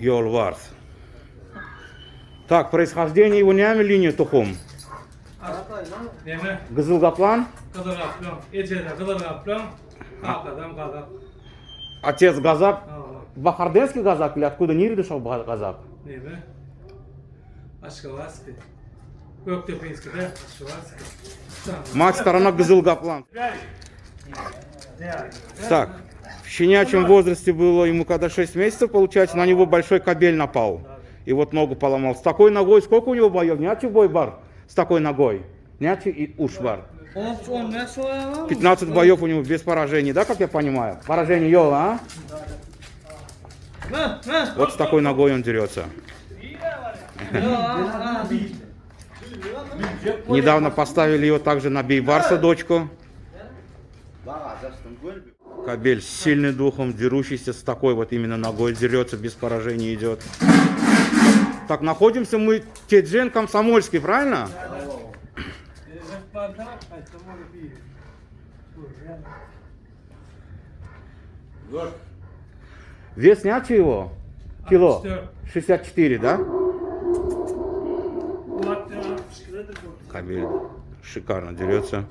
Yolvarz. Так, происхождение его нями линия Тухум. Кызылгаплан. Отец Газап. Бахарденский Газап или откуда Ниридышев Газап? Мать сторона Кызылгаплан. Так, в щенячьем возрасте было ему когда 6 месяцев, получается, на него большой кобель напал. И вот ногу поломал. С такой ногой сколько у него боев? Нячи бой бар? С такой ногой. Нячи и уж бар. 15 боев у него без поражений, да, как я понимаю? Поражение Йола, а? Вот с такой ногой он дерется. Недавно поставили его также на Бейбарса дочку. Кобель с сильным духом, дерущийся с такой вот именно ногой, дерется, без поражений идет. Так, находимся мы Теджен Комсомольский, правильно? Вес нячи его? Кило? 64, да? Кобель шикарно дерется.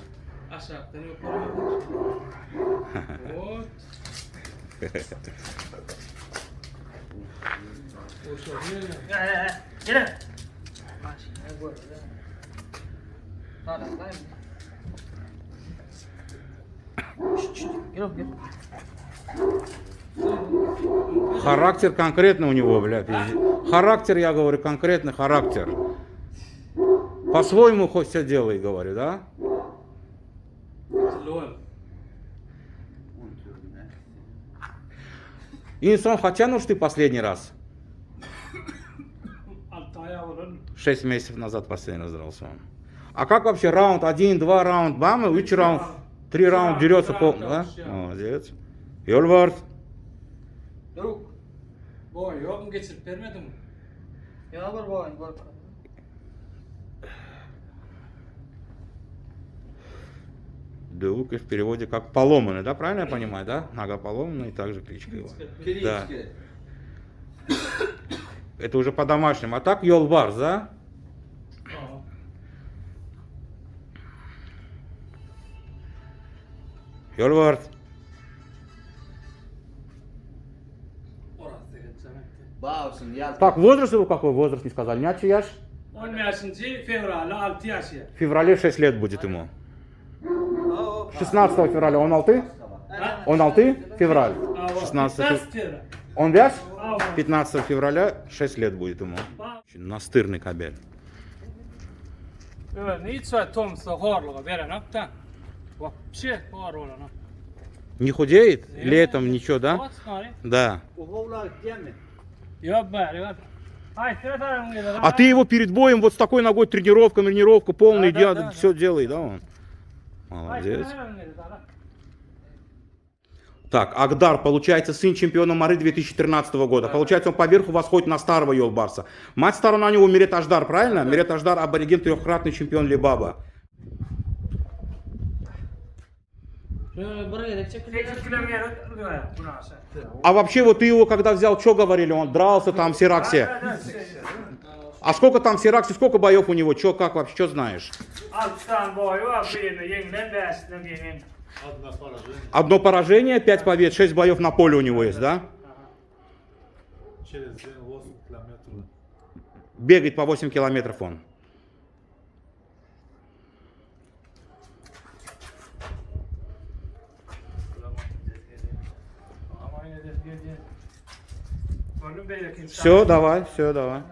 Характер конкретно у него, блядь. Характер, я говорю, конкретный характер. По-своему хоть все делай, говорю, да? Инсон, хотя ну ты последний раз? 6 месяцев назад последний раз дрался он. А как вообще раунд? 1, 2 раунд, бам, и which раунд? 3 раунда дерется, да? Молодец. Yolvarz. Деук в переводе как поломанный, да, правильно я понимаю, да? Нога поломанная и также кличка его. Да. Это уже по-домашнему. А так Yolvarz, да? Yolvarz. Так, возраст его какой? Возраст не сказали. Нячи яш? В феврале 6 лет будет ему. 16 февраля он алты? Он алты? Февраль. 16 февраля. Он вяз? 15 февраля 6 лет будет ему. Настырный кобель. Не худеет? Летом ничего, да? Да. А ты его перед боем вот с такой ногой тренировка, полный идет, все делает, да он? Молодец. Так, Агдар, получается, сын чемпиона Мары 2013 года. Получается, он поверху восходит на старого Yolvarz. Мать сторона у него Мирет Аждар, правильно? Мирет Аждар, абориген, трехкратный чемпион Либаба. А вообще, вот ты его когда взял, что говорили? Он дрался там в Сираксе. А сколько там в Сираксе, сколько боев у него? Что, как вообще, что знаешь? Одно поражение, 5 побед, 6 боев на поле у него есть, да? Бегает по 8 километров он. Все, давай, все, давай.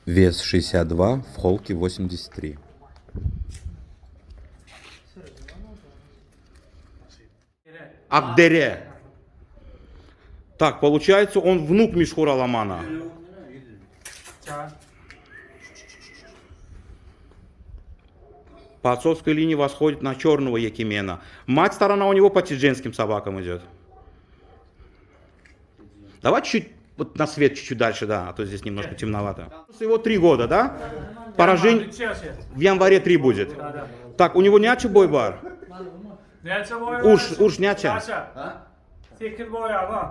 Вес 62, в холке 83. Акдере. Так, получается, он внук Мишхура Ламана. По отцовской линии восходит на черного Якимена. Мать сторона у него по тедженским собакам идет. Давай чуть вот на свет чуть-чуть дальше, да, а то здесь немножко темновато. Всего 3 года, да? Поражение в январе 3 будет. Так, у него няча бойбар? Уж няча?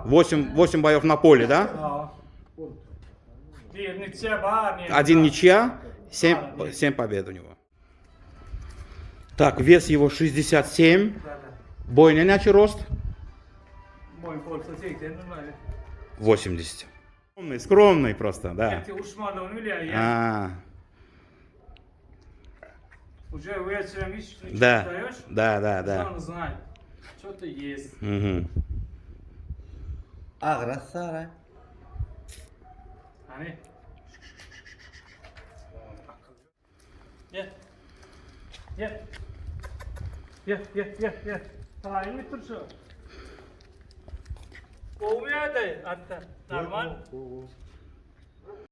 8 боев на поле, да? Ничья бар, нет. Один ничья, 7 побед у него. Так, вес его 67. Да, да. Бойня рост Мой пол соседей, нормально. 80. Скромный, скромный просто, да. Эти ушманы, он или я. А, Уже вечером видишь, да, встаешь, да. он знает, что ты есть. Мгм. Аграсара. Hani? Gel. Gel. Gel. Hayır mı turşu? Olmuyor da hatta. Normal.